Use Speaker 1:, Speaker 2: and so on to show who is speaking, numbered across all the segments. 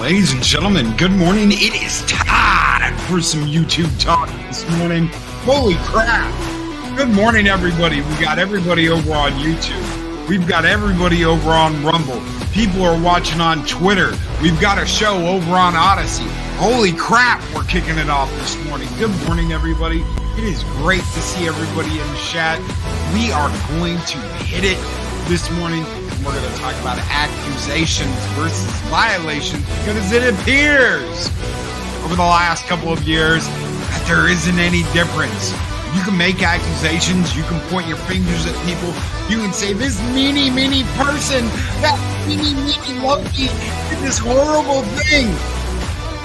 Speaker 1: Ladies and gentlemen, good morning. It is time for some YouTube talk this morning. Holy crap. Good morning, everybody. We got everybody over on YouTube. We've got everybody over on Rumble. People are watching on Twitter. We've got a show over on Odyssey. Holy crap, we're kicking it off this morning. Good morning, everybody. It is great to see everybody in the chat. We are going to hit it this morning. We're going to talk about accusations versus violations because it appears over the last couple of years that there isn't any difference. You can make accusations. You can point your fingers at people. You can say, this meanie person, that meanie Loki did this horrible thing.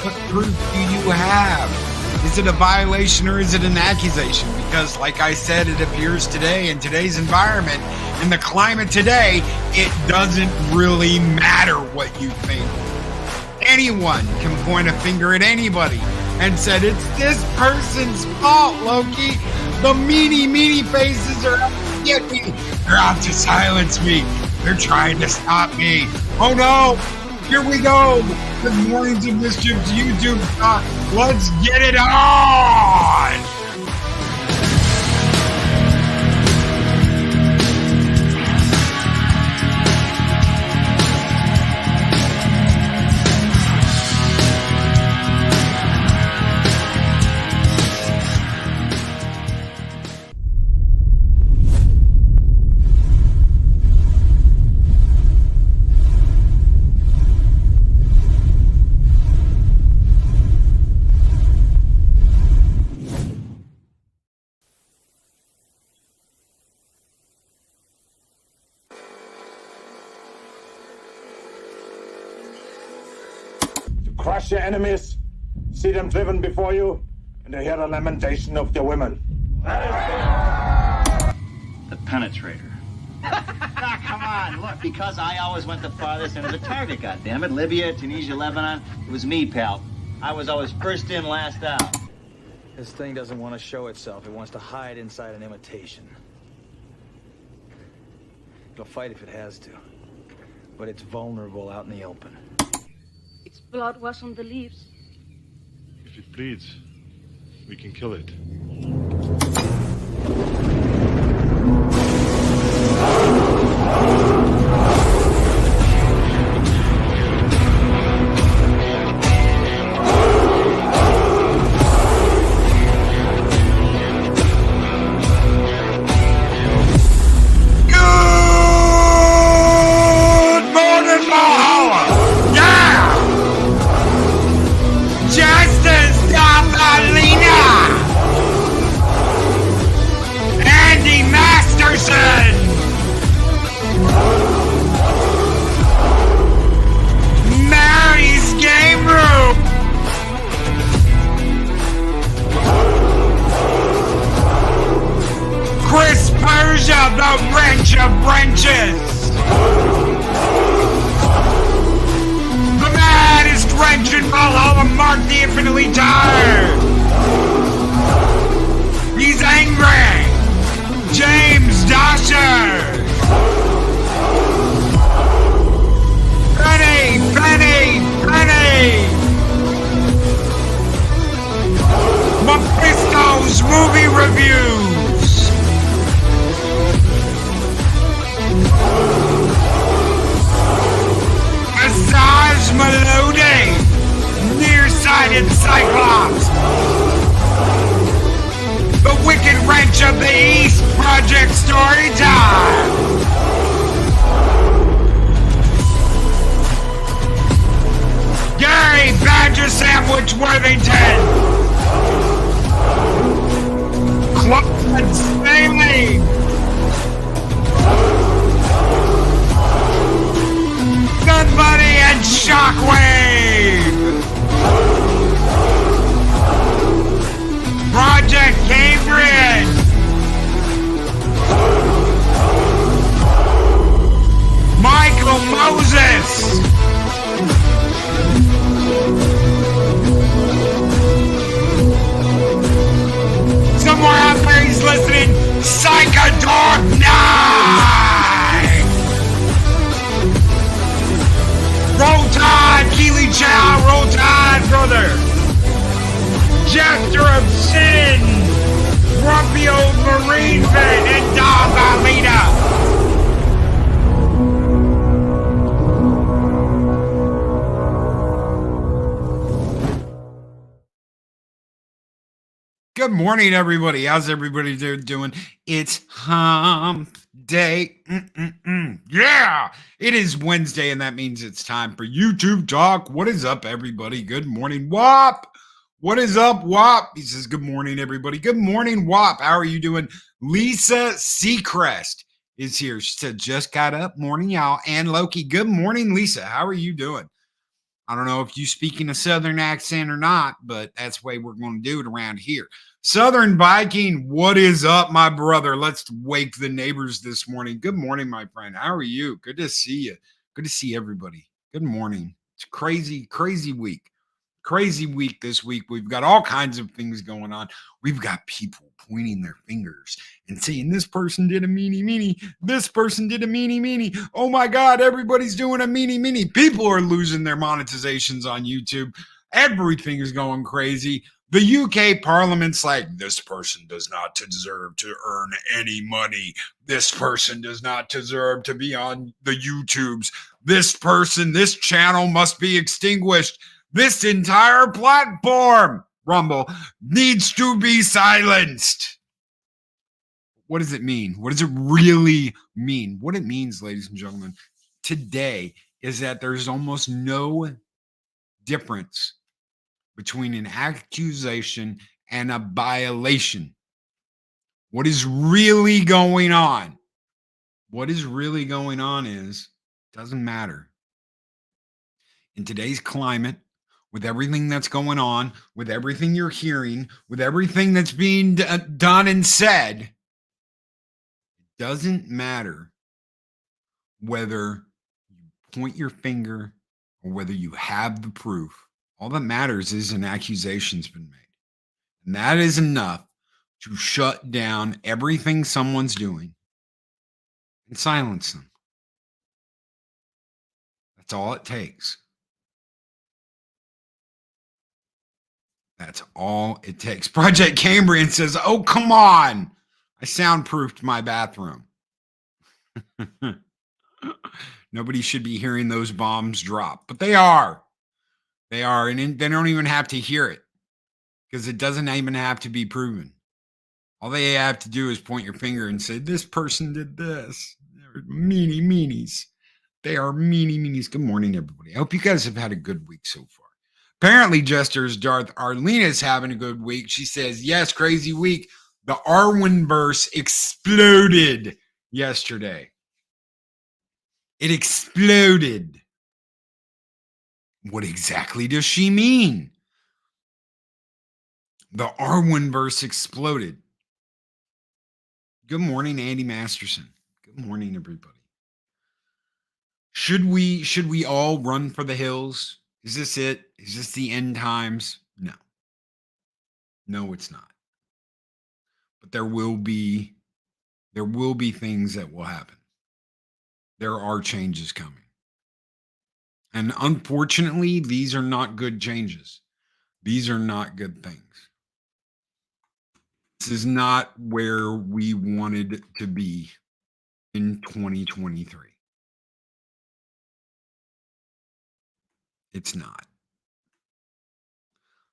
Speaker 1: What proof do you have? Is it a violation or is it an accusation? Because like I said, it appears today in today's environment, in the climate today, it doesn't really matter what you think. Anyone can point a finger at anybody and said, it's this person's fault, Loki. The meanie faces are out to get me. They're out to silence me. They're trying to stop me. Oh no, here we go. Good morning to Mischief's YouTube talk. Let's get it on.
Speaker 2: Crush your enemies, see them driven before you, and to hear the lamentation of their women.
Speaker 3: The penetrator. Come on, look, because I always went the farthest end of the target, goddammit. Libya, Tunisia, Lebanon, it was me, pal. I was always first in, last out.
Speaker 4: This thing doesn't want to show itself. It wants to hide inside an imitation. It'll fight if it has to, but it's vulnerable out in the open.
Speaker 5: Its blood was on the leaves.
Speaker 6: If it bleeds, we can kill it.
Speaker 1: The wrench of wrenches. The maddest wrench in Valhalla, Mark the infinitely tired. He's angry. James Dasher. Penny. Mephisto's movie reviews. Massage Melody, nearsighted Cyclops, the Wicked Wrench of the East Project story time. Gary Badger Sandwich Worthington, Claude Staley, Buddy and Shockwave, Project Cambridge, Michael Moses, somewhere out there he's listening, Psychodog 9. Roll Tide, Keely Chow, Jester of Sin, grumpy old Marine vet, and dog Alita. Good morning, everybody. How's everybody doing? It's hump day. Yeah, it is Wednesday, and that means it's time for YouTube talk. What is up, everybody? Good morning, Wop. What is up, Wop? He says, good morning, everybody. Good morning, Wop. How are you doing? Lisa Seacrest is here. She said, just got up. Morning, y'all. And Loki. Good morning, Lisa. How are you doing? I don't know if you speak in a Southern accent or not, but that's the way we're going to do it around here. Southern Viking, what is up, my brother? Let's wake the neighbors this morning. Good morning, my friend. How are you? Good to see you. Good to see everybody. Good morning. It's a crazy, crazy week. Crazy week this week. We've got all kinds of things going on. We've got people pointing their fingers and saying, this person did a meanie. This person did a meanie. Oh my God, everybody's doing a meanie. People are losing their monetizations on YouTube. Everything is going crazy. The UK Parliament's like, this person does not deserve to earn any money. This person does not deserve to be on the YouTubes. This channel must be extinguished. This entire platform, Rumble, needs to be silenced. What does it mean? What does it really mean? What it means, ladies and gentlemen, today is that there's almost no difference between an accusation and a violation. What is really going on? What is really going on doesn't matter. In today's climate, with everything that's going on, with everything you're hearing, with everything that's being done and said, it doesn't matter whether you point your finger or whether you have the proof. All that matters is an accusation's been made. And that is enough to shut down everything someone's doing and silence them. That's all it takes. That's all it takes. Project Cambrian says, oh, come on. I soundproofed my bathroom. Nobody should be hearing those bombs drop, but they are. They are, and they don't even have to hear it because it doesn't even have to be proven. All they have to do is point your finger and say, this person did this. They're meanies. They are meanies. Good morning, everybody. I hope you guys have had a good week so far. Apparently, Jester's Darth Arlena is having a good week. She says, yes, crazy week. The Arwenverse exploded yesterday. It exploded. What exactly does she mean? The Arwenverse exploded. Good morning, Andy Masterson. Good morning, everybody. Should we all run for the hills? Is this it? Is this the end times? No. No, it's not. But there will be things that will happen. There are changes coming. And unfortunately, these are not good changes. These are not good things. This is not where we wanted to be in 2023. It's not.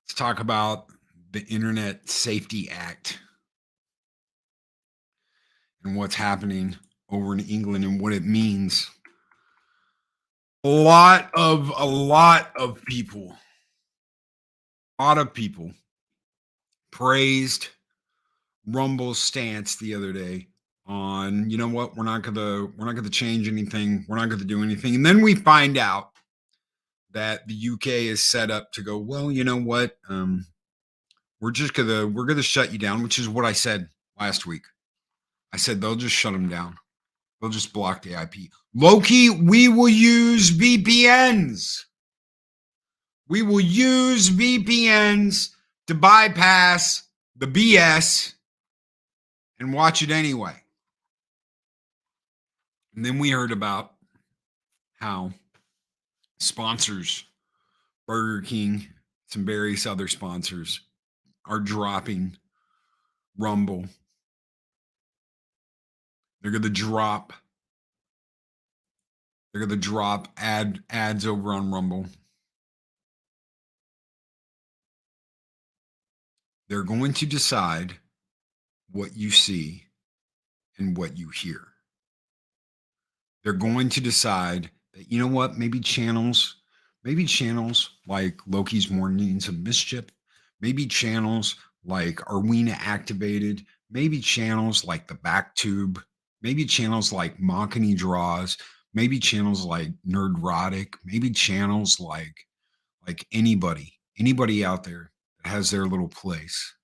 Speaker 1: Let's talk about the Internet Safety Act and what's happening over in England and what it means. A lot of people praised Rumble's stance the other day on, you know what, we're not gonna change anything, we're not gonna do anything, and then we find out that the UK is set up to go, well, you know what, we're gonna shut you down, which is what I said last week. I said they'll just shut them down. They'll just block the IP. Loki, we will use VPNs. We will use VPNs to bypass the BS and watch it anyway. And then we heard about how sponsors, Burger King, some various other sponsors, are dropping Rumble. They're going to drop. They're going to drop ads over on Rumble. They're going to decide what you see and what you hear. They're going to decide that, you know what, maybe channels like Loki's Mornings of Mischief, maybe channels like Arwena Activated, maybe channels like The Back Tube, maybe channels like Mockany Draws, maybe channels like Nerdrotic, maybe channels like anybody out there that has their little place.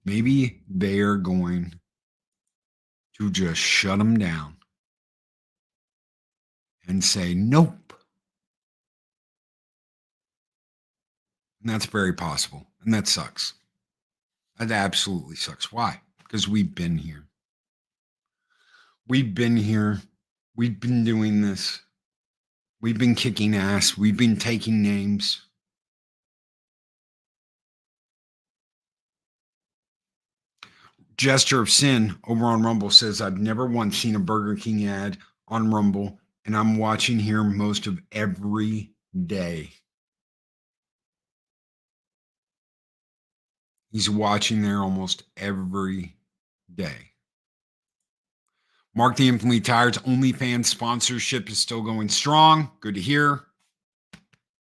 Speaker 1: Maybe they're going to just shut them down and say, nope. And that's very possible. And that sucks. That absolutely sucks. Why? Because we've been here. We've been here. We've been doing this. We've been kicking ass. We've been taking names. Gesture of Sin over on Rumble says, I've never once seen a Burger King ad on Rumble, and I'm watching here most of every day. He's watching there almost every day. Mark the Infinitely Tired's OnlyFans sponsorship is still going strong. Good to hear.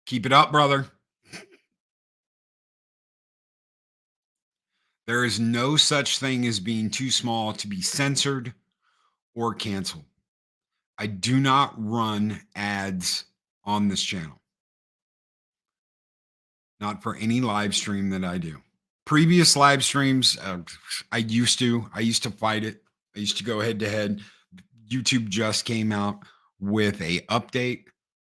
Speaker 1: Keep it up, brother. There is no such thing as being too small to be censored or canceled. I do not run ads on this channel. Not for any live stream that I do. Previous live streams, I used to fight it. I used to go head to head. YouTube just came out with a update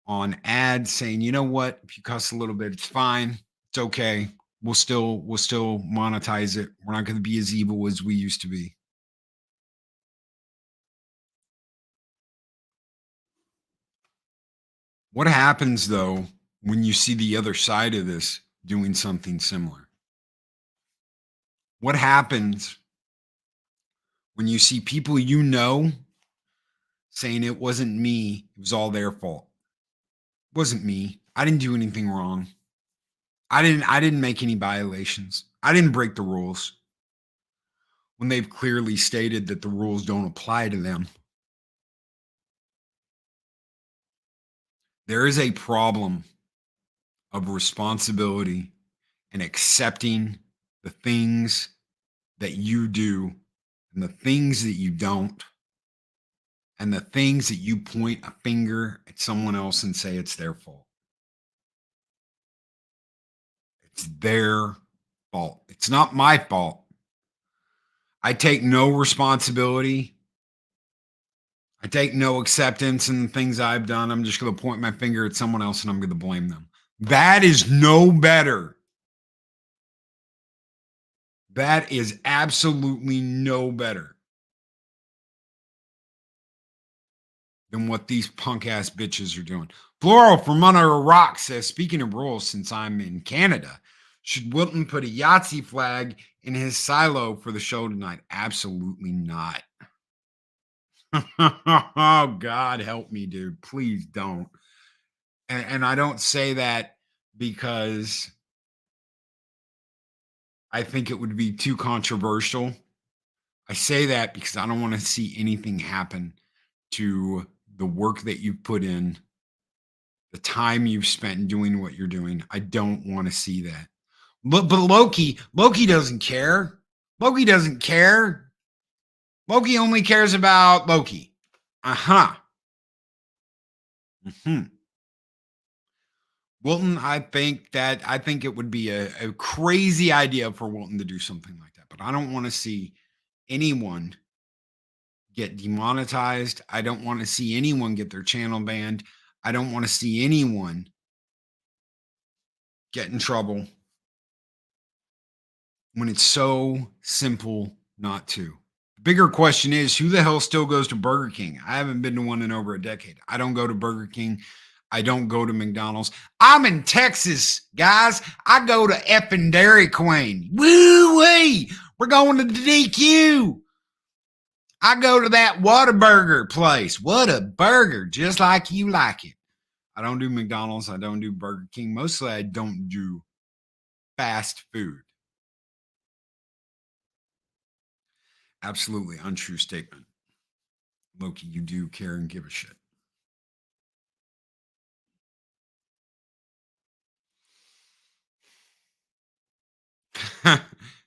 Speaker 1: on ads saying, you know what? If you cuss a little bit, it's fine. It's okay. We'll still monetize it. We're not going to be as evil as we used to be. What happens though when you see the other side of this doing something similar? What happens when you see people you know saying it wasn't me, it was all their fault? It wasn't me. I didn't do anything wrong. I didn't make any violations. I didn't break the rules. When they've clearly stated that the rules don't apply to them. There is a problem of responsibility and accepting the things that you do and the things that you don't, and the things that you point a finger at someone else and say it's their fault. It's their fault. It's not my fault. I take no responsibility. I take no acceptance in the things I've done. I'm just going to point my finger at someone else and I'm going to blame them. That is no better. That is absolutely no better than what these punk ass bitches are doing. Floral from under a rock says, speaking of rules, since I'm in Canada, should Wilton put a Yahtzee flag in his silo for the show tonight? Absolutely not. Oh, God help me, dude. Please don't. And I don't say that because I think it would be too controversial. I say that because I don't want to see anything happen to the work that you've put in, the time you've spent doing what you're doing. I don't want to see that. But Loki doesn't care. Loki doesn't care. Loki only cares about Loki. Wilton, I think it would be a crazy idea for Wilton to do something like that. But I don't want to see anyone get demonetized. I don't want to see anyone get their channel banned. I don't want to see anyone get in trouble when it's so simple not to. The bigger question is, who the hell still goes to Burger King? I haven't been to one in over a decade. I don't go to Burger King. I don't go to McDonald's. I'm in Texas, guys. I go to effing Dairy Queen. Woo-wee. We're going to the DQ. I go to that Whataburger place. What a burger, just like you like it. I don't do McDonald's. I don't do Burger King. Mostly I don't do fast food. Absolutely untrue statement. Loki, you do care and give a shit.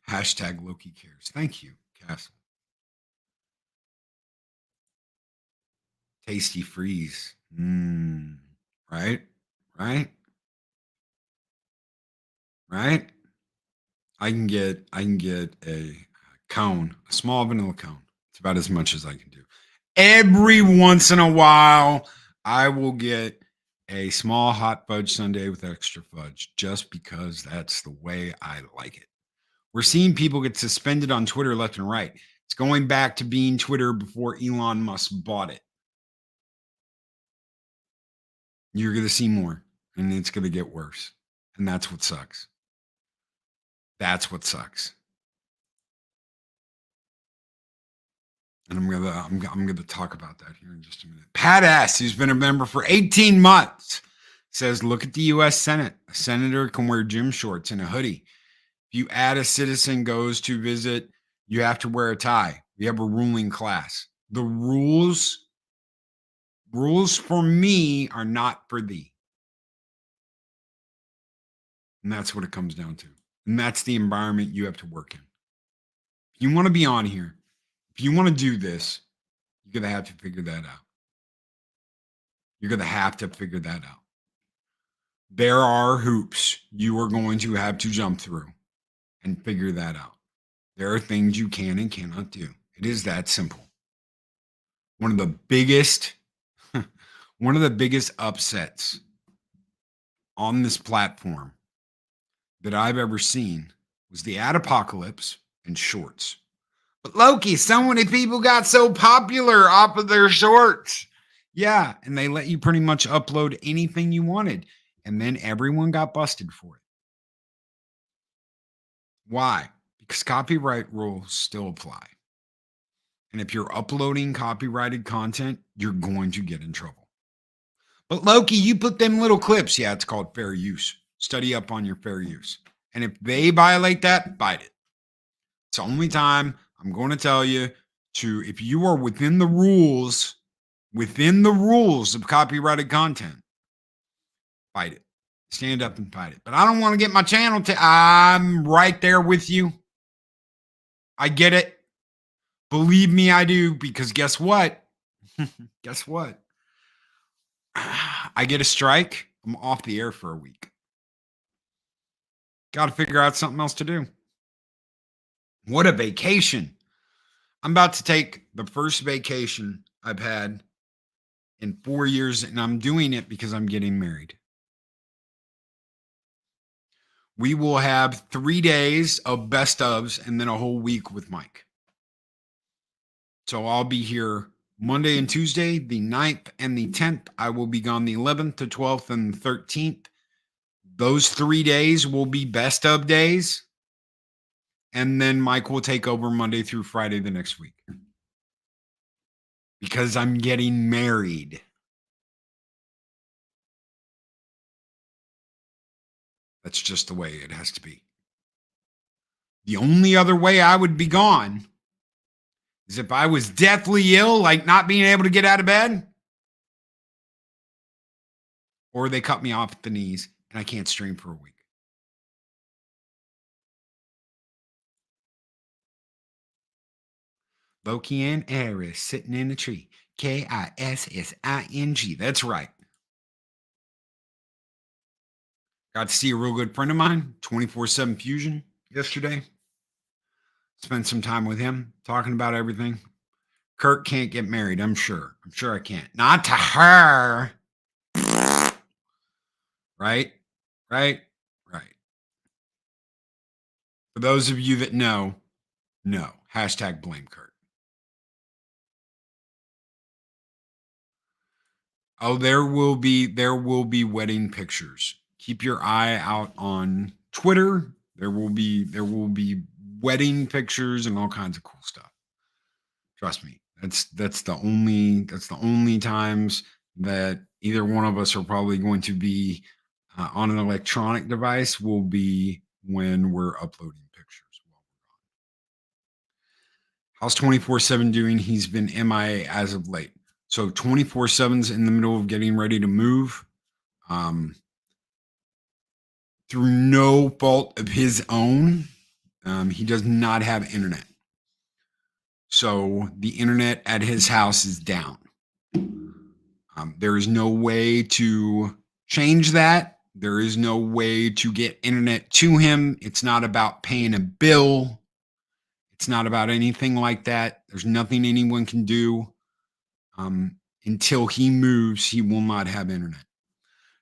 Speaker 1: Hashtag Loki cares. Thank you, Castle. Tasty freeze. Right? Right? Right? I can get a cone, a small vanilla cone. It's about as much as I can do. Every once in a while, I will get a small hot fudge sundae with extra fudge just because that's the way I like it. We're seeing people get suspended on Twitter left and right. It's going back to being Twitter before Elon Musk bought it. You're going to see more, and it's going to get worse. And that's what sucks. That's what sucks. And I'm gonna talk about that here in just a minute. Pat S., who's been a member for 18 months, says, look at the U.S. Senate. A senator can wear gym shorts and a hoodie. If you add a citizen goes to visit, you have to wear a tie. We have a ruling class. The rules for me are not for thee. And that's what it comes down to. And that's the environment you have to work in. If you want to be on here, if you want to do this, you're going to have to figure that out. You're going to have to figure that out. There are hoops you are going to have to jump through and figure that out. There are things you can and cannot do. It is that simple. One of the biggest upsets on this platform that I've ever seen was the ad apocalypse and shorts. But Loki, so many people got so popular off of their shorts. Yeah, and they let you pretty much upload anything you wanted. And then everyone got busted for it. Why? Because copyright rules still apply. And if you're uploading copyrighted content, you're going to get in trouble. But Loki, you put them little clips. Yeah, it's called fair use. Study up on your fair use. And if they violate that, fight it. It's the only time I'm going to tell you to, if you are within the rules of copyrighted content, fight it. Stand up and fight it. But I don't want to get my channel I'm right there with you. I get it. Believe me, I do. Because guess what? Guess what? I get a strike. I'm off the air for a week. Got to figure out something else to do. What a vacation. I'm about to take the first vacation I've had in 4 years, and I'm doing it because I'm getting married. We will have 3 days of best ofs and then a whole week with Mike. So I'll be here Monday and Tuesday, the 9th and the 10th. I will be gone the 11th, the 12th, and the 13th. Those 3 days will be best of days. And then Mike will take over Monday through Friday the next week. Because I'm getting married. That's just the way it has to be. The only other way I would be gone is if I was deathly ill, like not being able to get out of bed, or they cut me off at the knees and I can't stream for a week. Loki and Ares sitting in a tree. Kissing. That's right. Got to see a real good friend of mine, 24/7 Fusion, yesterday. Spent some time with him talking about everything. Kirk can't get married, I'm sure. I'm sure I can't. Not to her. Right? Right? Right. For those of you that know, no. Hashtag blame Kirk. Oh, there will be wedding pictures. Keep your eye out on Twitter. There will be wedding pictures and all kinds of cool stuff. Trust me. That's the only times that either one of us are probably going to be on an electronic device will be when we're uploading pictures. How's 24/7 doing? He's been MIA as of late. So 24/7's in the middle of getting ready to move. Through no fault of his own, he does not have internet. So the internet at his house is down. There is no way to change that. There is no way to get internet to him. It's not about paying a bill. It's not about anything like that. There's nothing anyone can do. Until he moves, he will not have internet.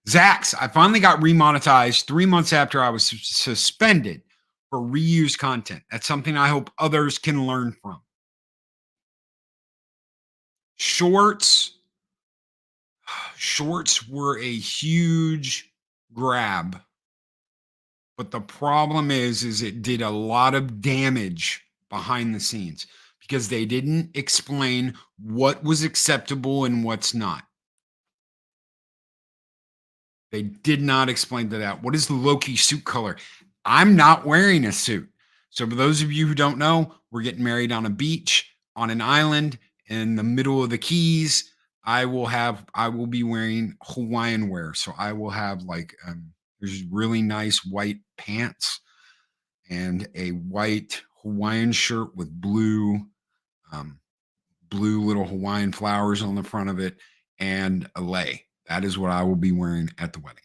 Speaker 1: Zax, I finally got remonetized 3 months after I was suspended for reused content. That's something I hope others can learn from. Shorts were a huge grab. But the problem is it did a lot of damage behind the scenes because they didn't explain what was acceptable and what's not. They did not explain that. What is the Loki suit color? I'm not wearing a suit. So for those of you who don't know, we're getting married on a beach, on an island in the middle of the Keys. I will be wearing Hawaiian wear. So I will have there's really nice white pants and a white Hawaiian shirt with blue little Hawaiian flowers on the front of it and a lei. That is what I will be wearing at the wedding.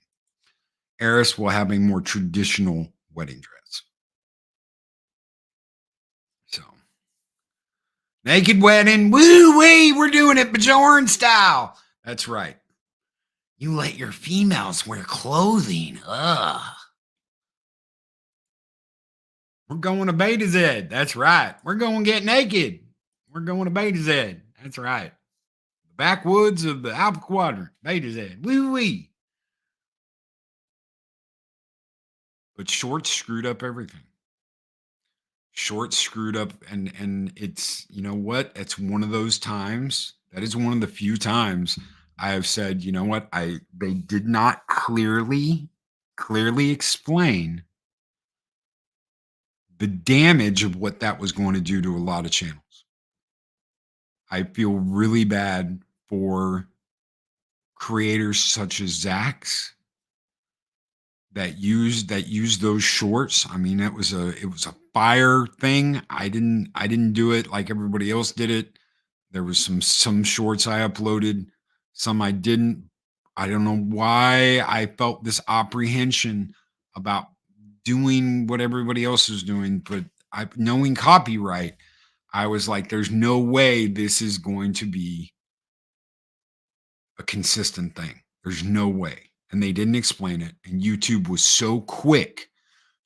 Speaker 1: Eris will have a more traditional wedding dress. So, naked wedding, woo-wee, we're doing it Bajoran style. That's right. You let your females wear clothing. Ugh. We're going to Beta Z. That's right. We're going to get naked. We're going to Beta Z. That's right. The backwoods of the Alpha Quadrant. Beta Z. Woo-wee. But shorts screwed up everything. Shorts screwed up, and it's, you know what? It's one of those times. That is one of the few times I have said, you know what? They did not clearly explain the damage of what that was going to do to a lot of channels. I feel really bad for creators such as Zach's that used those shorts. I mean, it was a fire thing. I didn't do it like everybody else did it. There was some shorts I uploaded, some I didn't. I don't know why I felt this apprehension about doing what everybody else is doing, but knowing copyright, I was like, there's no way this is going to be a consistent thing. There's no way. And they didn't explain it. And YouTube was so quick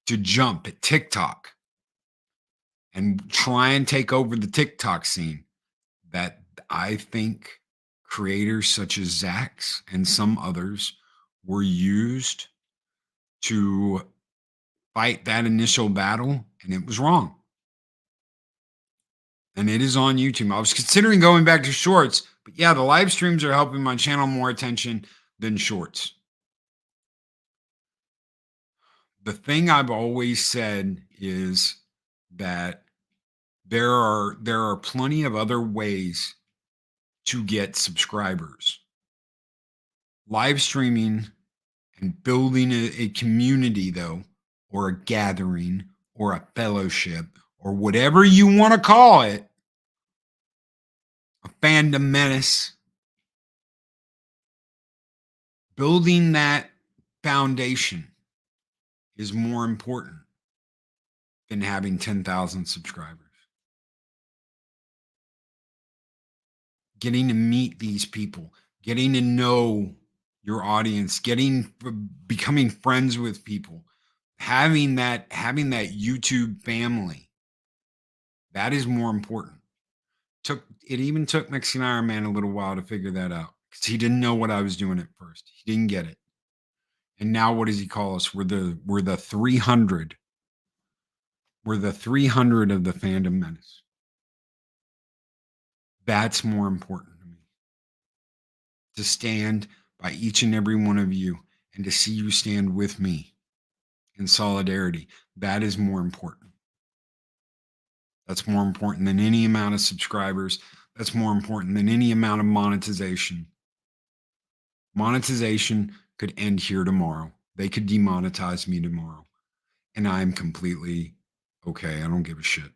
Speaker 1: to jump at TikTok and try and take over the TikTok scene that I think creators such as Zach's and some others were used to fight that initial battle, and it was wrong. And it is on YouTube. I was considering going back to shorts, but yeah, the live streams are helping my channel more attention than shorts. The thing I've always said is that there are plenty of other ways to get subscribers. Live streaming and building a community, though, or a gathering or a fellowship or whatever you want to call it, a fandom menace, building that foundation is more important than having 10,000 subscribers. Getting to meet these people, getting to know your audience, becoming friends with people, having that YouTube family, that is more important. It even took Mexican Iron Man a little while to figure that out, because he didn't know what I was doing at first. He didn't get it. And now what does he call us? We're the 300. We're the 300 of the fandom menace. That's more important to me. To stand by each and every one of you and to see you stand with me in solidarity. That is more important. That's more important than any amount of subscribers. That's more important than any amount of monetization. Monetization could end here tomorrow. They could demonetize me tomorrow. And I'm completely okay. I don't give a shit.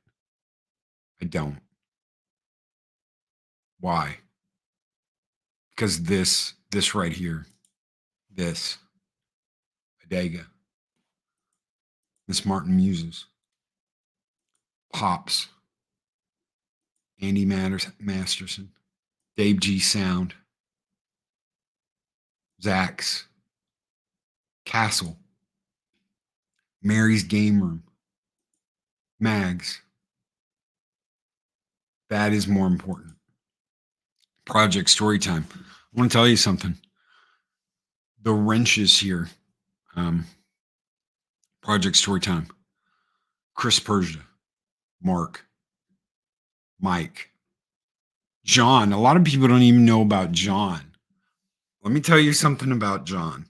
Speaker 1: I don't. Why? Because this right here, this, Adega, Miss Martin Muses, Pops, Andy Masterson, Dave G Sound, Zach's, Castle, Mary's Game Room, Mags. That is more important. Project Storytime. I want to tell you something. The wrenches here. Project Storytime. Chris Persia, Mark, Mike, John. A lot of people don't even know about John. Let me tell you something about John.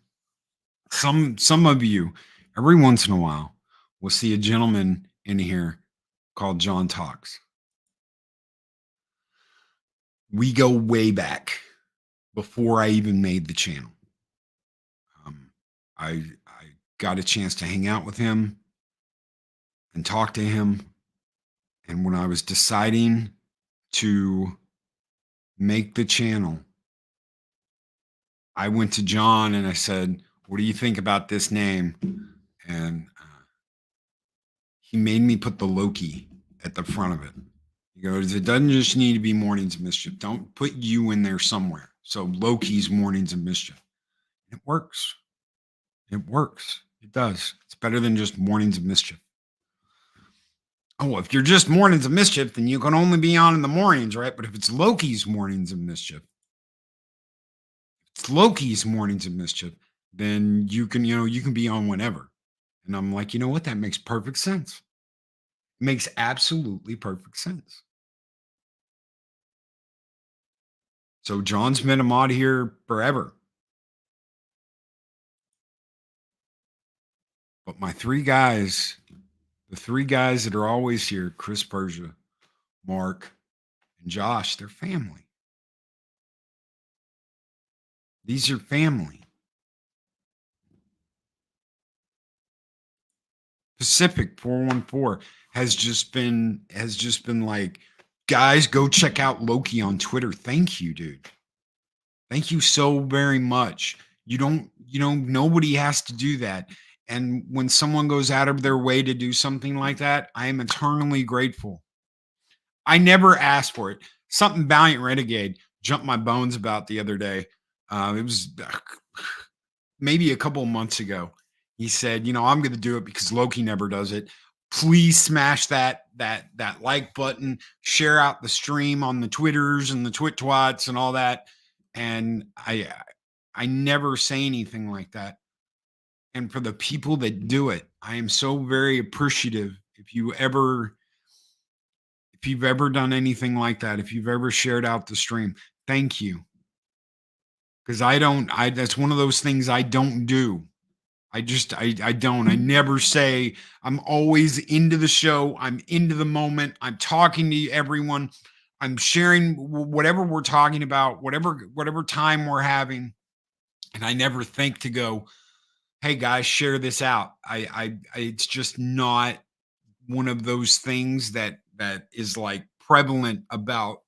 Speaker 1: Some of you, every once in a while, will see a gentleman in here called John Talks. We go way back before I even made the channel. I got a chance to hang out with him and talk to him. And when I was deciding to make the channel, I went to John and I said, what do you think about this name? And he made me put the Loki at the front of it. He goes, it doesn't just need to be Mornings of Mischief. Don't put you in there somewhere. So Loki's Mornings of Mischief. It works. It works. It does. It's better than just Mornings of Mischief. Oh, if you're just Mornings of Mischief, then you can only be on in the mornings, right? But if it's Loki's Mornings of Mischief, then you can be on whenever. And I'm like, you know what? That makes perfect sense. It makes absolutely perfect sense. So John's been a mod here forever. But my three guys, the three guys that are always here, Chris Persia, Mark, and Josh, they're family. These are family. Pacific 414 has just been like, guys, go check out Loki on Twitter. Thank you, dude. Thank you so very much. Nobody has to do that. And when someone goes out of their way to do something like that, I am eternally grateful. I never asked for it. Something Valiant Renegade jumped my bones about the other day. It was maybe a couple of months ago. He said, I'm going to do it because Loki never does it. Please smash that like button, share out the stream on the Twitters and the Twits and all that. And I never say anything like that. And for the people that do it, I am so very appreciative. If you've ever done anything like that, if you've ever shared out the stream, thank you. Because that's one of those things I don't do. I don't. I never say. I'm always into the show. I'm into the moment. I'm talking to everyone. I'm sharing whatever we're talking about, whatever time we're having. And I never think to go, hey guys, share this out. It's just not one of those things that is like prevalent about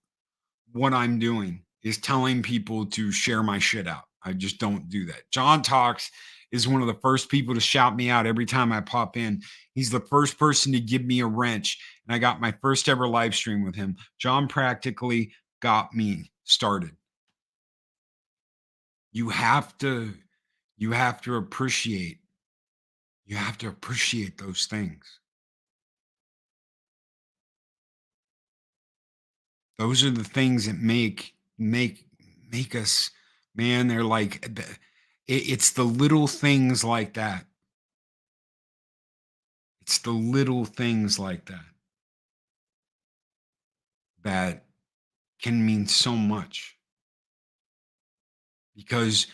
Speaker 1: what I'm doing, is telling people to share my shit out. I just don't do that. John Talks is one of the first people to shout me out every time I pop in. He's the first person to give me a wrench. And I got my first ever live stream with him. John practically got me started. You have to appreciate those things. Those are the things that make us Man, they're like, it's the little things like that. It's the little things like that that can mean so much, because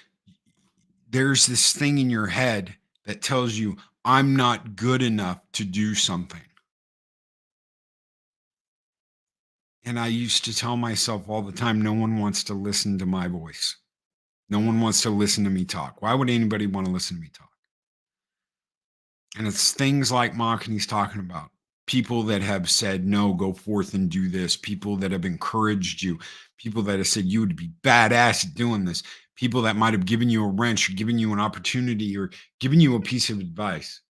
Speaker 1: there's this thing in your head that tells you, I'm not good enough to do something. And I used to tell myself all the time, no one wants to listen to my voice. No one wants to listen to me talk. Why would anybody want to listen to me talk? And it's things like Machine's talking about. People that have said, no, go forth and do this. People that have encouraged you. People that have said you would be badass at doing this. People that might have given you a wrench or given you an opportunity or given you a piece of advice.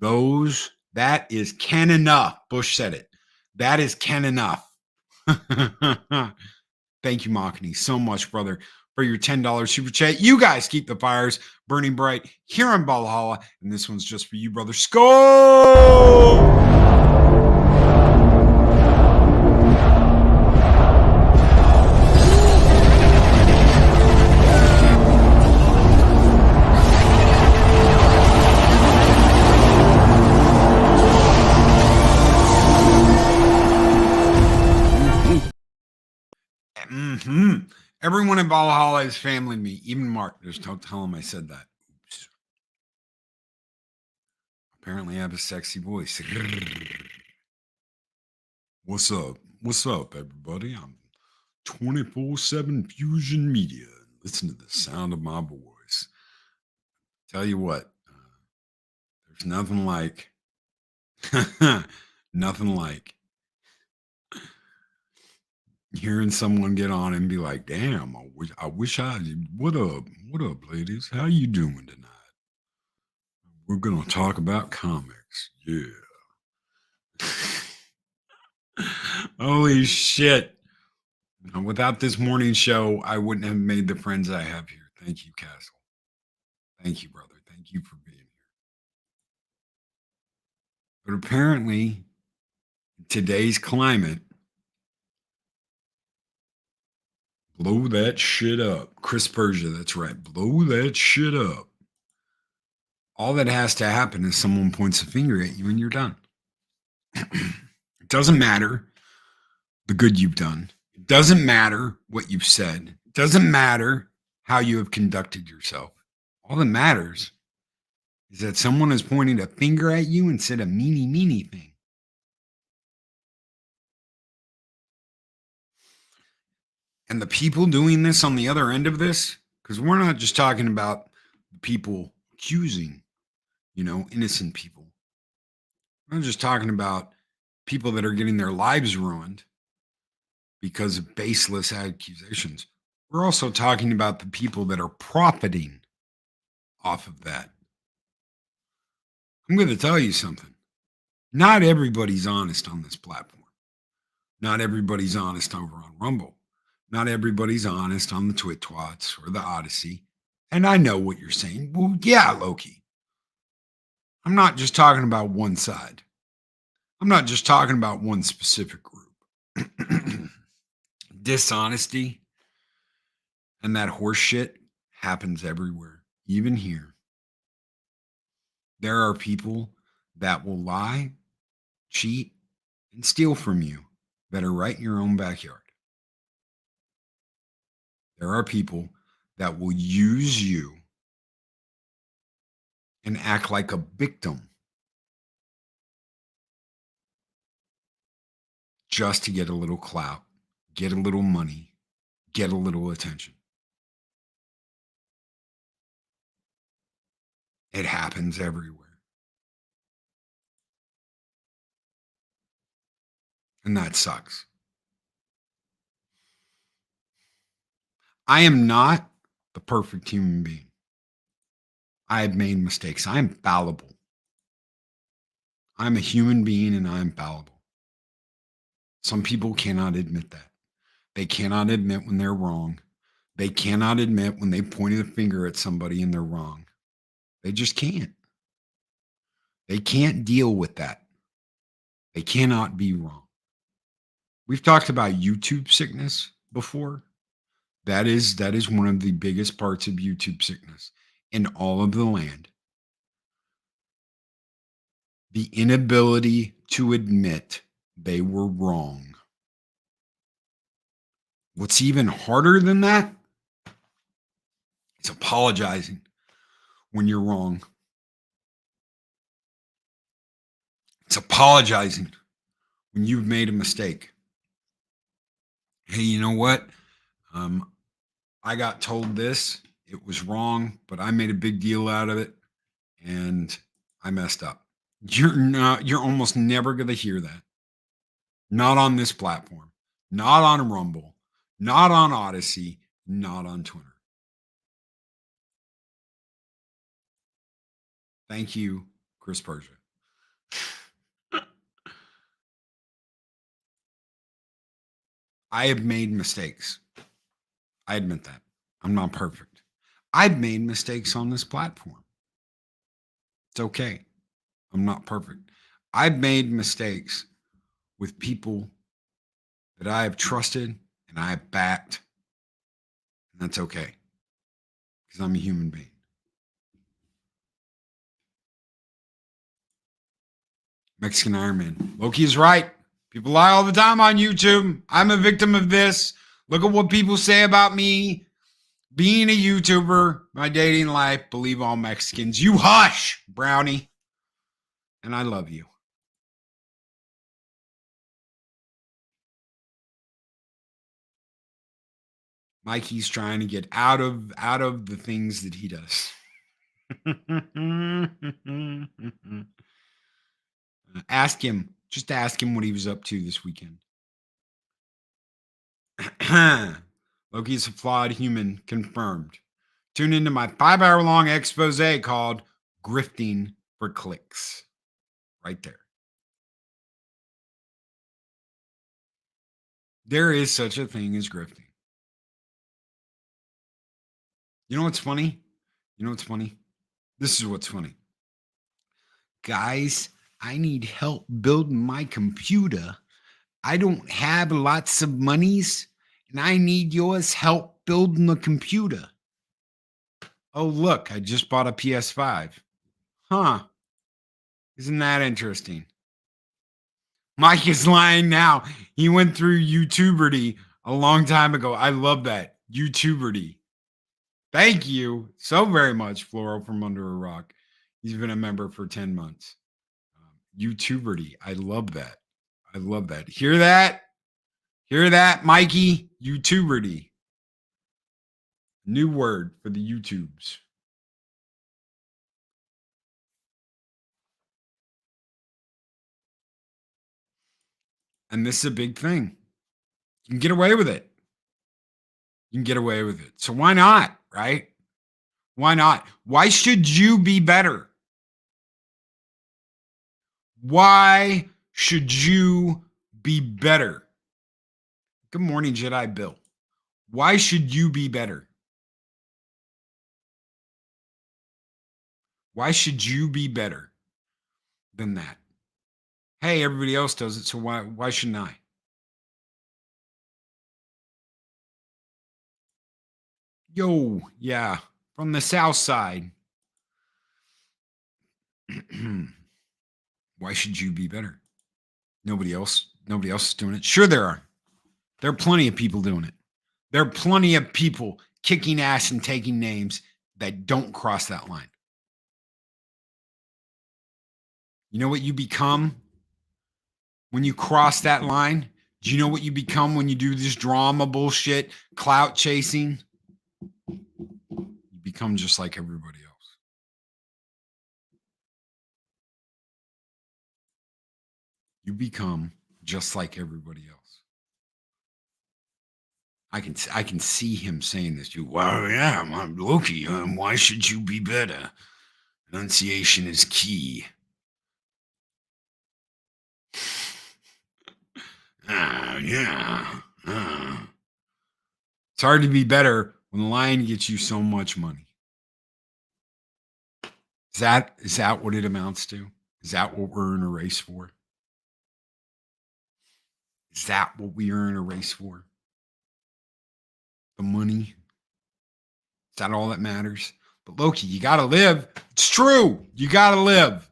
Speaker 1: That is can enough. Bush said it. That is can enough. Thank you, Machine, so much, brother, for your $10 super chat. You guys keep the fires burning bright here in Valhalla, and this one's just for you, brother. Skull! Everyone in Valhalla is family to me. Even Mark. Just don't tell him I said that. Oops. Apparently I have a sexy voice. What's up? What's up, everybody? I'm 24/7 Fusion Media. Listen to the sound of my voice. Tell you what, there's nothing like nothing like hearing someone get on and be like, damn, I wish I what up, ladies? How you doing tonight? We're gonna talk about comics. Yeah. Holy shit. Without this morning show, I wouldn't have made the friends I have here. Thank you, Castle. Thank you, brother. Thank you for being here. But apparently, today's climate, blow that shit up. Chris Persia, that's right. Blow that shit up. All that has to happen is someone points a finger at you and you're done. It doesn't matter the good you've done. It doesn't matter what you've said. It doesn't matter how you have conducted yourself. All that matters is that someone is pointing a finger at you and said a meanie thing. And the people doing this on the other end of this, because we're not just talking about people accusing, innocent people. We're not just talking about people that are getting their lives ruined because of baseless accusations. We're also talking about the people that are profiting off of that. I'm going to tell you something. Not everybody's honest on this platform. Not everybody's honest over on Rumble. Not everybody's honest on the Twit-Twats or the Odyssey. And I know what you're saying. Well, yeah, Loki. I'm not just talking about one side. I'm not just talking about one specific group. Dishonesty and that horse shit happens everywhere, even here. There are people that will lie, cheat, and steal from you that are right in your own backyard. There are people that will use you and act like a victim just to get a little clout, get a little money, get a little attention. It happens everywhere. And that sucks. I am not the perfect human being. I have made mistakes. I am fallible. I'm a human being and I'm fallible. Some people cannot admit that. They cannot admit when they're wrong. They cannot admit when they pointed a finger at somebody and they're wrong. They just can't. They can't deal with that. They cannot be wrong. We've talked about YouTube sickness before. That is one of the biggest parts of YouTube sickness in all of the land. The inability to admit they were wrong. What's even harder than that is apologizing when you're wrong. It's apologizing when you've made a mistake. Hey, you know what? I got told this. It was wrong, but I made a big deal out of it and I messed up. You're almost never going to hear that. Not on this platform, not on Rumble, not on Odyssey, not on Twitter. Thank you, Chris Persia. I have made mistakes. I admit that. I'm not perfect. I've made mistakes on this platform. It's okay. I'm not perfect. I've made mistakes with people that I have trusted and I have backed. And that's okay. Because I'm a human being. Mexican Iron Man. Loki is right. People lie all the time on YouTube. I'm a victim of this. Look at what people say about me being a YouTuber, my dating life. Believe all Mexicans. You hush, Brownie. And I love you. Mikey's trying to get out of the things that he does. Ask him. Just ask him what he was up to this weekend. Loki's a flawed human, confirmed. Tune into my 5-hour-long expose called Grifting for Clicks. Right there. There is such a thing as grifting. You know what's funny? You know what's funny? This is what's funny. Guys, I need help building my computer. I don't have lots of monies, and I need yours help building the computer. Oh, look, I just bought a PS5. Huh. Isn't that interesting? Mike is lying now. He went through YouTuberty a long time ago. I love that. YouTuberty. Thank you so very much, Floral from Under a Rock. He's been a member for 10 months. YouTuberty. I love that. I love that. Hear that? Hear that, Mikey? YouTuberty. New word for the YouTubes. And this is a big thing. You can get away with it. You can get away with it. So why not, right? Why not? Why should you be better? Why should you be better? Good morning, Jedi Bill. Why should you be better? Why should you be better than that? Hey, everybody else does it, so why shouldn't I? Yo, yeah, from the south side. Why should you be better? Nobody else is doing it. Sure there are. There are plenty of people doing it. There are plenty of people kicking ass and taking names that don't cross that line. You know what you become when you cross that line? Do you know what you become when you do this drama bullshit, clout chasing? You become just like everybody else. You become just like everybody else. I can see him saying this to you. Well, yeah, I'm Loki. Why should you be better? Enunciation is key. Yeah. It's hard to be better when the lion gets you so much money. Is that what it amounts to? Is that what we're in a race for? Is that what we are in a race for? The money. Is that all that matters? But Loki, you got to live. It's true. You got to live.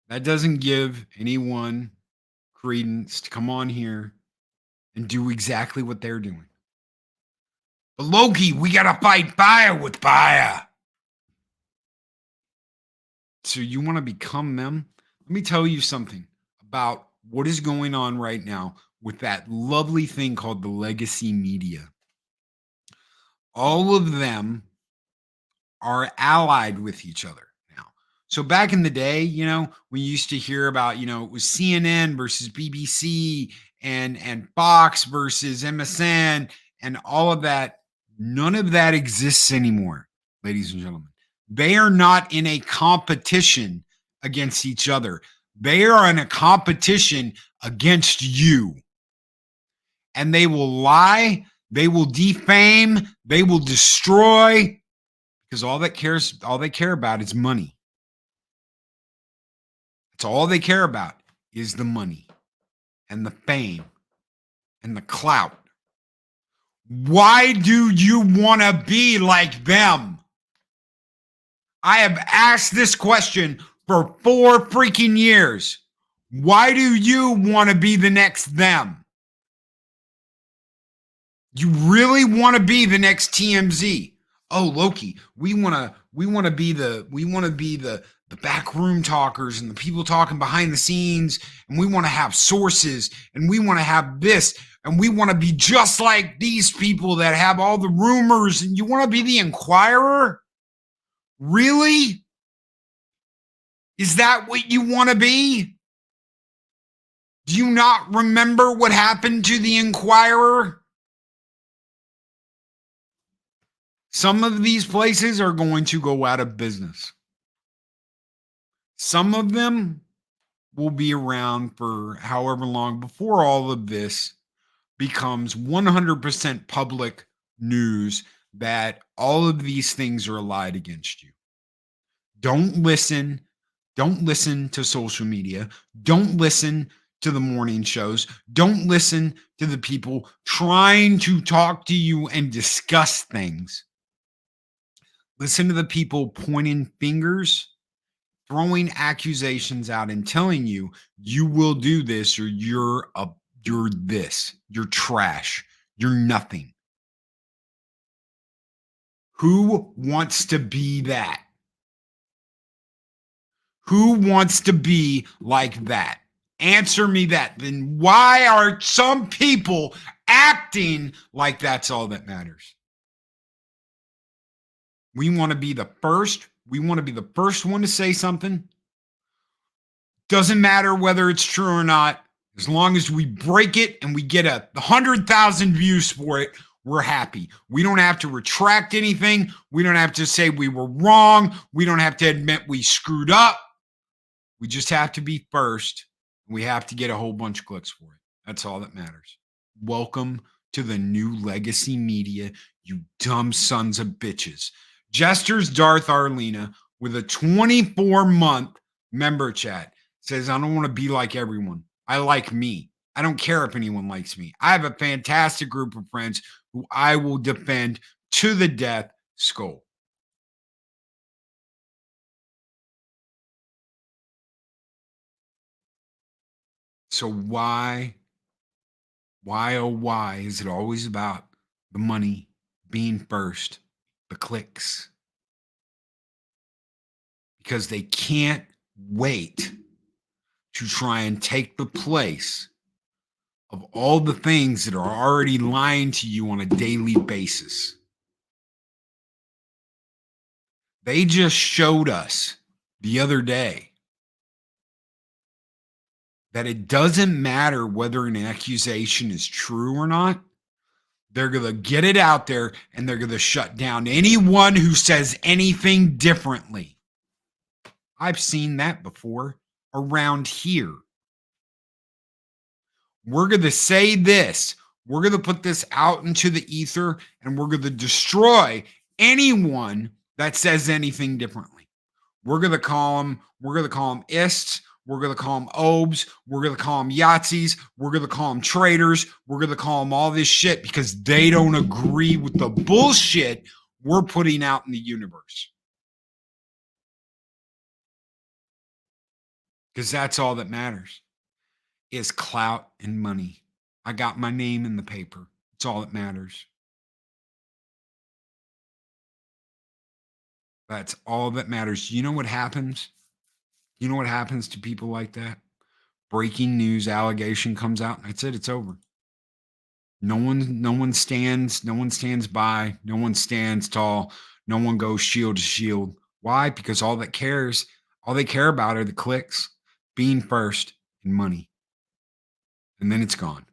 Speaker 1: That doesn't give anyone credence to come on here and do exactly what they're doing. But Loki, we got to fight fire with fire. So you want to become them? Let me tell you something about what is going on right now with that lovely thing called the legacy media. All of them are allied with each other now. So back in the day, we used to hear about, it was CNN versus BBC and Fox versus MSN and all of that. None of that exists anymore, ladies and gentlemen. They are not in a competition against each other. They are in a competition against you. And they will lie, they will defame, they will destroy, because all they care about is money. That's all they care about is the money and the fame and the clout. Why do you want to be like them? I have asked this question for 4 freaking years. Why do you want to be the next them? You really want to be the next TMZ? Oh, Loki, we want to be the backroom talkers and the people talking behind the scenes, and we want to have sources, and we want to have this, and we want to be just like these people that have all the rumors, and you want to be the Inquirer? Really? Is that what you want to be? Do you not remember what happened to the Inquirer? Some of these places are going to go out of business. Some of them will be around for however long before all of this becomes 100% public news that all of these things are allied against you. Don't listen to social media. Don't listen to the morning shows. Don't listen to the people trying to talk to you and discuss things. Listen to the people pointing fingers, throwing accusations out and telling you, you will do this or you're this, you're trash, you're nothing. Who wants to be that? Who wants to be like that? Answer me that. Then why are some people acting like that's all that matters? We want to be the first. We want to be the first one to say something. Doesn't matter whether it's true or not. As long as we break it and we get 100,000 views for it, we're happy. We don't have to retract anything. We don't have to say we were wrong. We don't have to admit we screwed up. We just have to be first. We have to get a whole bunch of clicks for it. That's all that matters. Welcome to the new legacy media, you dumb sons of bitches. Jester's Darth Arlena with a 24-month member chat says, I don't want to be like everyone. I like me. I don't care if anyone likes me. I have a fantastic group of friends who I will defend to the death. Skull. So why, oh, why is it always about the money, being first, the clicks? Because they can't wait to try and take the place of all the things that are already lying to you on a daily basis. They just showed us the other day that it doesn't matter whether an accusation is true or not. They're going to get it out there and they're going to shut down anyone who says anything differently. I've seen that before around here. We're going to say this. We're going to put this out into the ether and we're going to destroy anyone that says anything differently. We're going to call them ists. We're going to call them obes. We're going to call them Yahtzees. We're going to call them traitors. We're going to call them all this shit because they don't agree with the bullshit we're putting out in the universe. Because that's all that matters is clout and money. I got my name in the paper. It's all that matters. That's all that matters. You know what happens? You know what happens to people like that? Breaking news allegation comes out. That's it. It's over. No one stands by. No one stands tall. No one goes shield to shield. Why? Because all they care about are the clicks, being first, and money. And then it's gone.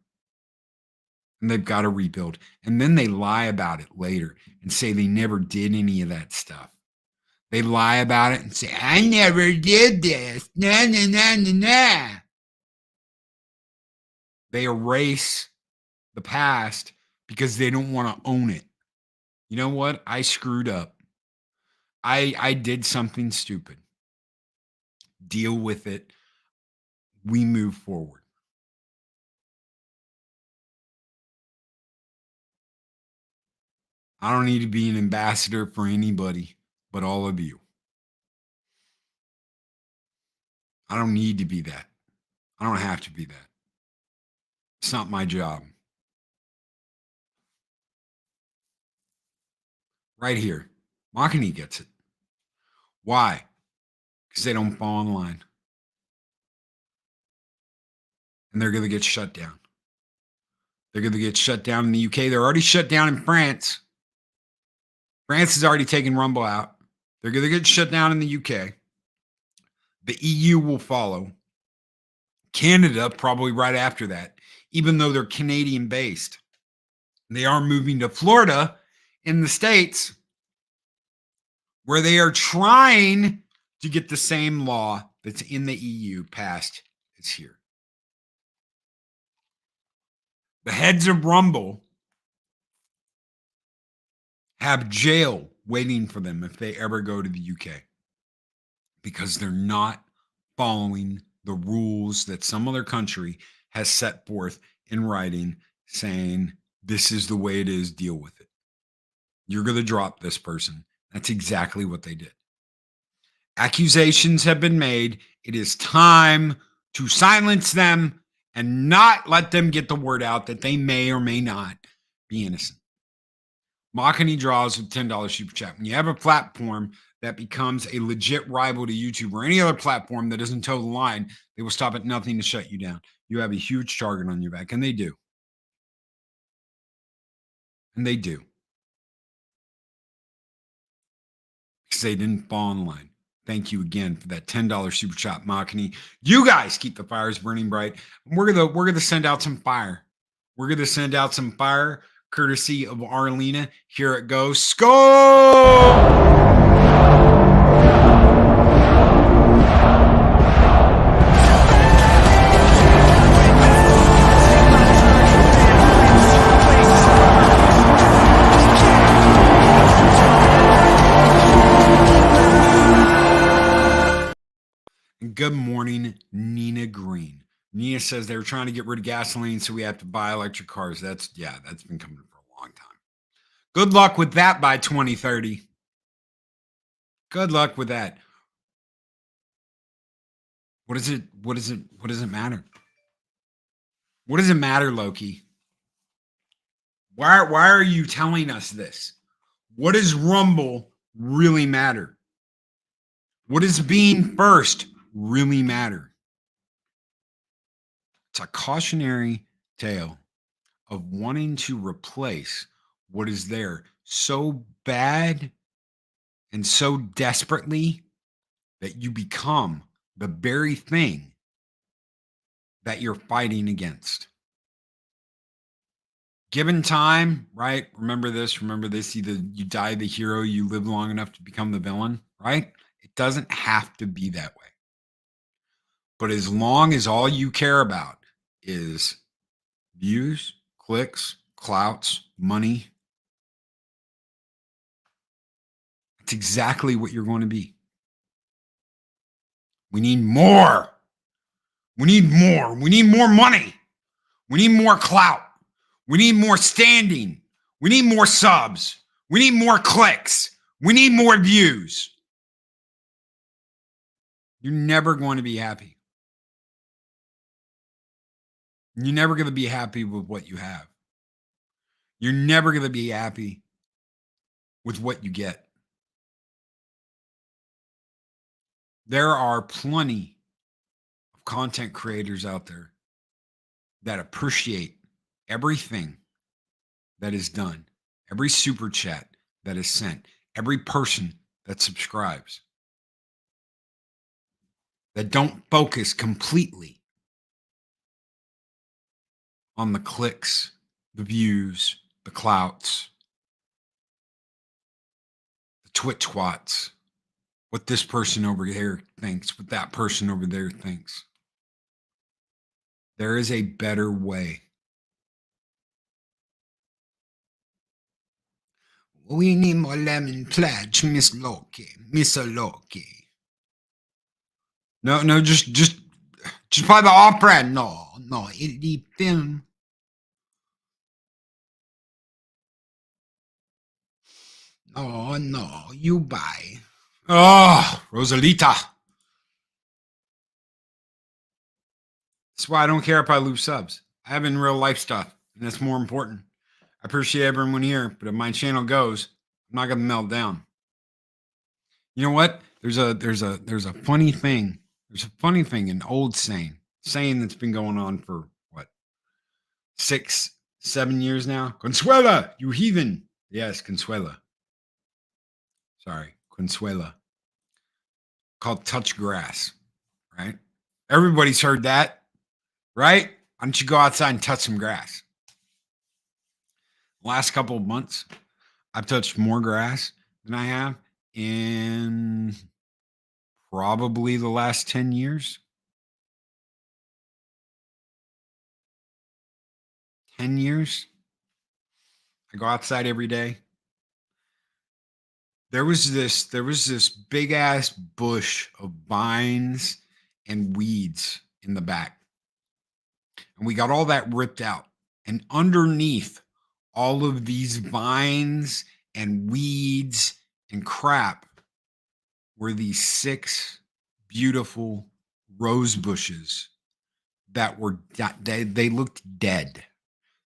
Speaker 1: And they've got to rebuild. And then they lie about it later and say they never did any of that stuff. They lie about it and say, I never did this. Nah, nah, nah, nah, nah. They erase the past because they don't want to own it. You know what? I screwed up. I did something stupid. Deal with it. We move forward. I don't need to be an ambassador for anybody but all of you. I don't need to be that. I don't have to be that. It's not my job. Right here. Makani gets it. Why? Because they don't fall in line. And they're going to get shut down. They're going to get shut down in the UK. They're already shut down in France. France has already taken Rumble out. They're going to get shut down in the UK. The EU will follow. Canada probably right after that, even though they're Canadian based. They are moving to Florida in the States where they are trying to get the same law that's in the EU passed as here. The heads of Rumble have jail waiting for them if they ever go to the UK because they're not following the rules that some other country has set forth in writing saying, this is the way it is, deal with it. You're going to drop this person. That's exactly what they did. Accusations have been made. It is time to silence them and not let them get the word out that they may or may not be innocent. Makani draws with $10 super chat. When you have a platform that becomes a legit rival to YouTube or any other platform that doesn't toe the line, they will stop at nothing to shut you down. You have a huge target on your back, and they do. And they do. Because they didn't fall in line. Thank you again for that $10 super chat, Makani. You guys keep the fires burning bright. We're gonna send out some fire. We're gonna send out some fire courtesy of Arlena. Here it goes. Score! Good morning, Nina Green. Nina says they were trying to get rid of gasoline, so we have to buy electric cars. That's been coming for a long time. Good luck with that by 2030. Good luck with that. What does it matter? What does it matter, Loki? Why are you telling us this? What does Rumble really matter? What does being first really matter? It's a cautionary tale of wanting to replace what is there so bad and so desperately that you become the very thing that you're fighting against. Given time, right? Remember this. Either you die the hero, you live long enough to become the villain, right? It doesn't have to be that way. But as long as all you care about is views, clicks, clouts, money, that's exactly what you're going to be. We need more We need more. We need more money. We need more clout. We need more standing. We need more subs. We need more clicks. We need more views. You're never going to be happy. You're never going to be happy with what you have. You're never going to be happy with what you get. There are plenty of content creators out there that appreciate everything that is done, every super chat that is sent, every person that subscribes, that don't focus completely on the clicks, the views, the clouts, the twit twats, what this person over here thinks, what that person over there thinks. There is a better way. We need more lemon pledge, Miss Loki, Miss Loki. No, just buy the opera. No, the film. No, you buy. Oh, Rosalita. That's why I don't care if I lose subs. I have in real life stuff, and that's more important. I appreciate everyone here, but if my channel goes, I'm not gonna melt down. You know what? There's a funny thing. There's a funny thing, an old saying that's been going on for what, 6, 7 years now. Consuela, you heathen. Yes, Consuela. Sorry, Consuela. Called touch grass, right? Everybody's heard that, right? Why don't you go outside and touch some grass? Last couple of months, I've touched more grass than I have in probably the last 10 years. 10 years. I go outside every day. There was this big ass bush of vines and weeds in the back. And we got all that ripped out. And underneath all of these vines and weeds and crap were these 6 beautiful rose bushes that were they looked dead.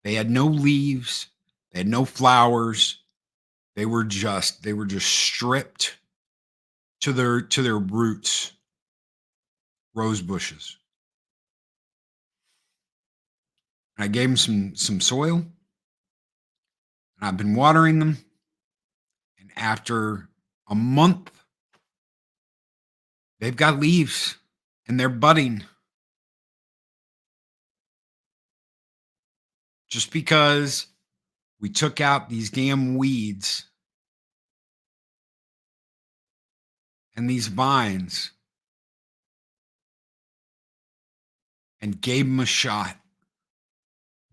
Speaker 1: They had no leaves, they had no flowers. They were just stripped to their roots, rose bushes. I gave them some soil, and I've been watering them. And after a month, they've got leaves and they're budding. Just because we took out these damn weeds and these vines and gave them a shot,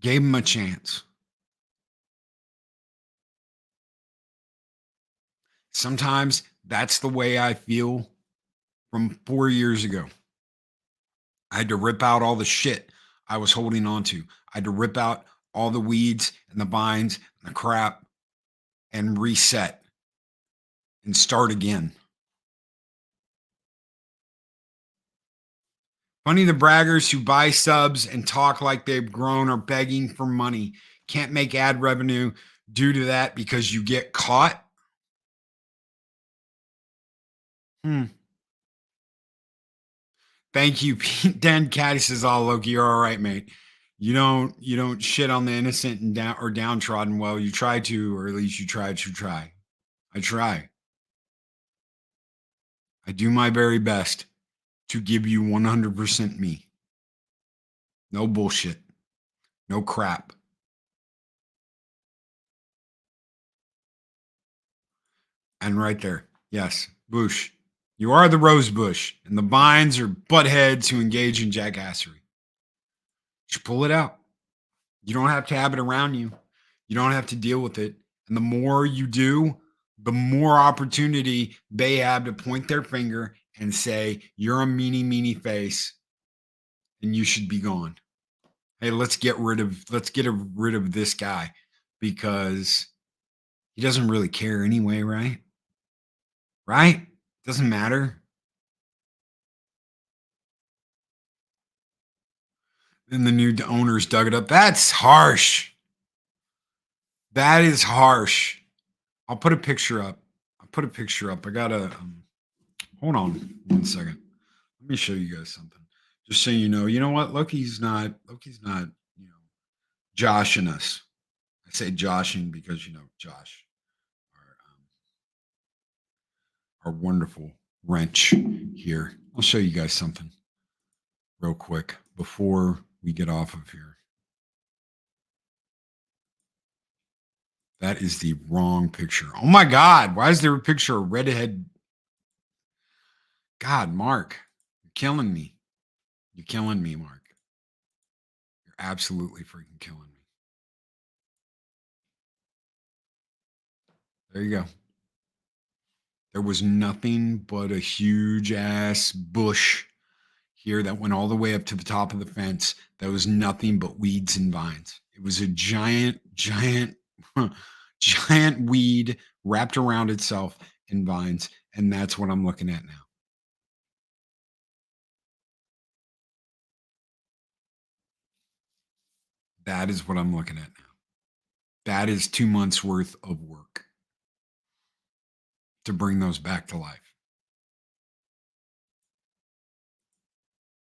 Speaker 1: gave them a chance. Sometimes that's the way I feel from 4 years ago. I had to rip out all the shit I was holding on to. I had to rip out all the weeds and the vines and the crap and reset and start again. Funny the braggers who buy subs and talk like they've grown are begging for money. Can't make ad revenue due to that because you get caught. Thank you, Pete. Dan Caddy says, "Oh, Loki, you're all right, mate. You don't shit on the innocent and downtrodden. Well, you try to, or at least you try to try. I try. I do my very best to give you 100% me. No bullshit. No crap. And right there, yes, Bush. You are the rose bush, and the vines are buttheads who engage in jackassery. Just pull it out. You don't have to have it around you. You don't have to deal with it. And the more you do, the more opportunity they have to point their finger and say, you're a meanie face. and you should be gone. Hey, let's get rid of this guy because he doesn't really care anyway, right? Right? Doesn't matter. Then the new owners dug it up. That's harsh. That is harsh. I'll put a picture up. I gotta hold on 1 second. Let me show you guys something. Just so you know. You know what? Loki's not, joshing us. I say joshing because Josh, our wonderful wrench here. I'll show you guys something real quick before we get off of here. That is the wrong picture. Oh my God. Why is there a picture of redhead? God, Mark, you're killing me. You're killing me, Mark. You're absolutely freaking killing me. There you go. There was nothing but a huge ass bush here that went all the way up to the top of the fence. That was nothing but weeds and vines. It was a giant, giant weed wrapped around itself in vines. And that's what I'm looking at now. That is what I'm looking at now. That is 2 months worth of work to bring those back to life.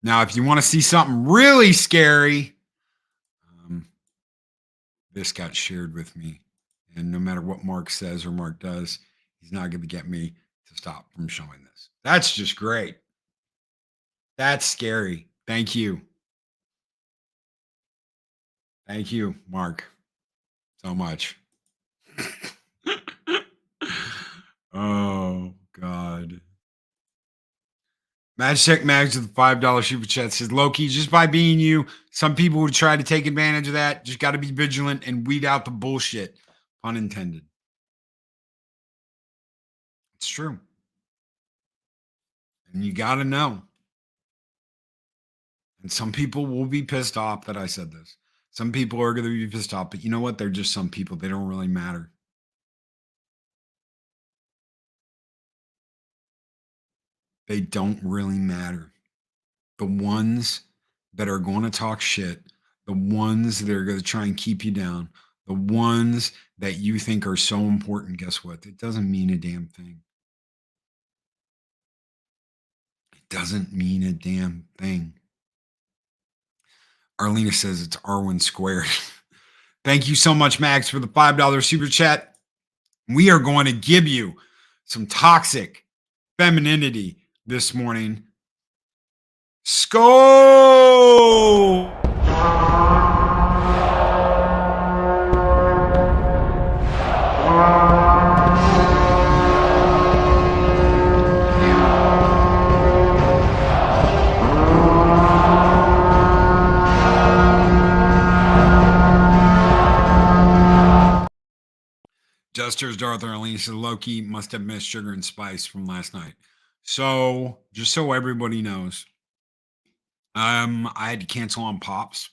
Speaker 1: Now, if you want to see something really scary, this got shared with me. And no matter what Mark says or Mark does, he's not going to get me to stop from showing this. That's just great. That's scary. Thank you. Thank you, Mark, so much. Oh, God. Magitech Mags with the $5 super chat says, Loki, just by being you, some people would try to take advantage of that. Just got to be vigilant and weed out the bullshit. Pun intended. It's true. And you got to know. And some people will be pissed off that I said this. Some people are going to be pissed off, but you know what? They're just some people. They don't really matter. They don't really matter. The ones that are going to talk shit, the ones that are going to try and keep you down, the ones that you think are so important, guess what? It doesn't mean a damn thing. It doesn't mean a damn thing. Arlena says it's Arwen squared. Thank you so much, Max, for the $5 super chat. We are going to give you some toxic femininity this morning. Skull! Juster's Darth Arlene said Loki must have missed Sugar and Spice from last night. So, just so everybody knows, I had to cancel on Pops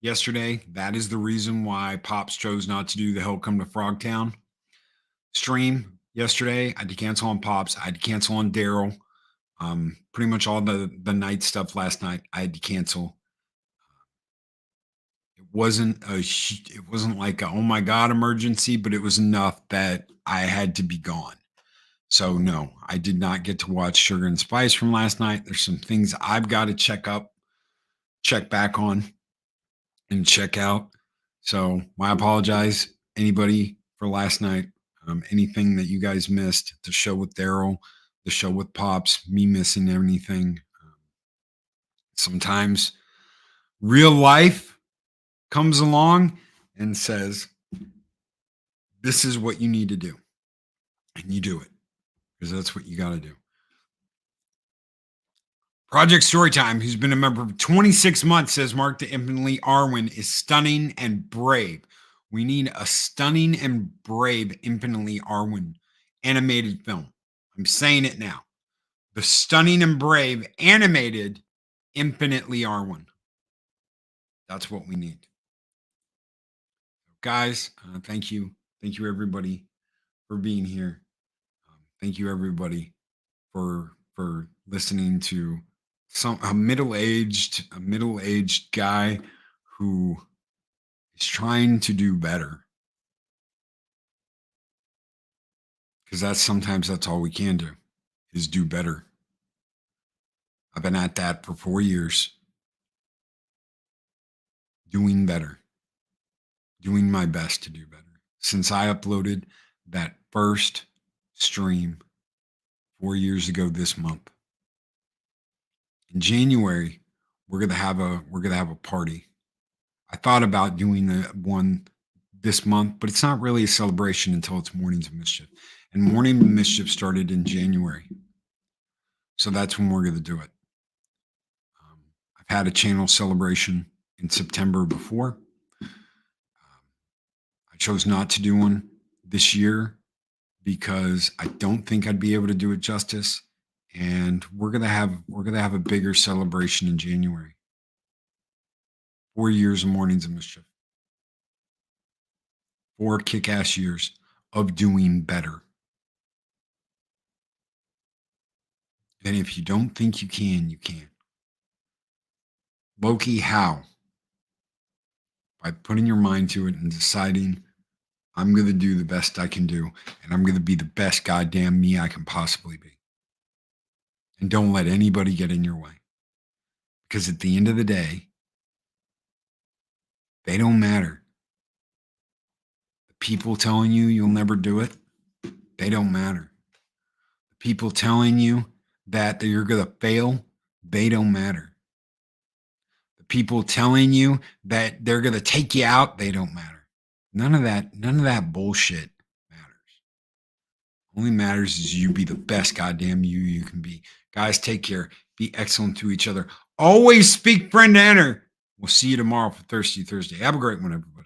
Speaker 1: yesterday. That is the reason why Pops chose not to do the Hell Come to Frogtown stream yesterday. I had to cancel on Pops. I had to cancel on Daryl. Pretty much all the night stuff last night I had to cancel. It wasn't like a oh my god emergency, but it was enough that I had to be gone. So no, I did not get to watch Sugar and Spice from last night. There's some things I've got to check back on, and check out. So I apologize, anybody, for last night. Anything that you guys missed, the show with Daryl, the show with Pops, me missing anything. Sometimes real life comes along and says, this is what you need to do. And you do it because that's what you got to do. Project Storytime, who's been a member for 26 months, says Mark the Infinitely Arwen is stunning and brave. We need a stunning and brave Infinitely Arwen animated film. I'm saying it now. The stunning and brave animated Infinitely Arwen. That's what we need. Guys, thank you. Thank you, everybody, for being here. Thank you, everybody, for listening to a middle-aged guy who is trying to do better. Because sometimes that's all we can do, is do better. I've been at that for 4 years. Doing better. Doing my best to do better. Since I uploaded that first stream 4 years ago this month. In January, we're gonna have a party. I thought about doing one this month, but it's not really a celebration until it's Mornings of Mischief. And Morning of Mischief started in January. So that's when we're gonna do it. I've had a channel celebration in September before. I chose not to do one this year because I don't think I'd be able to do it justice. And we're gonna have a bigger celebration in January. 4 years of Mornings of Mischief. 4 kick-ass years of doing better. And if you don't think you can, you can. Loki, how? By putting your mind to it and deciding, I'm going to do the best I can do, and I'm going to be the best goddamn me I can possibly be. And don't let anybody get in your way. Because at the end of the day, they don't matter. The people telling you you'll never do it, they don't matter. The people telling you that you're going to fail, they don't matter. The people telling you that they're going to take you out, they don't matter. None of that bullshit matters. Only matters is you be the best goddamn you can be. Guys, take care. Be excellent to each other. Always speak friend to enter. We'll see you tomorrow for Thirsty Thursday. Have a great one, everybody.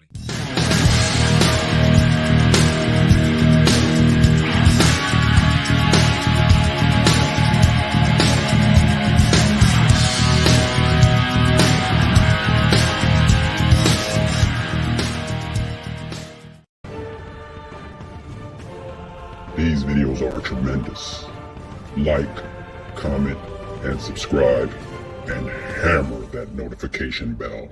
Speaker 7: These videos are tremendous. Like, comment, and subscribe, and hammer that notification bell.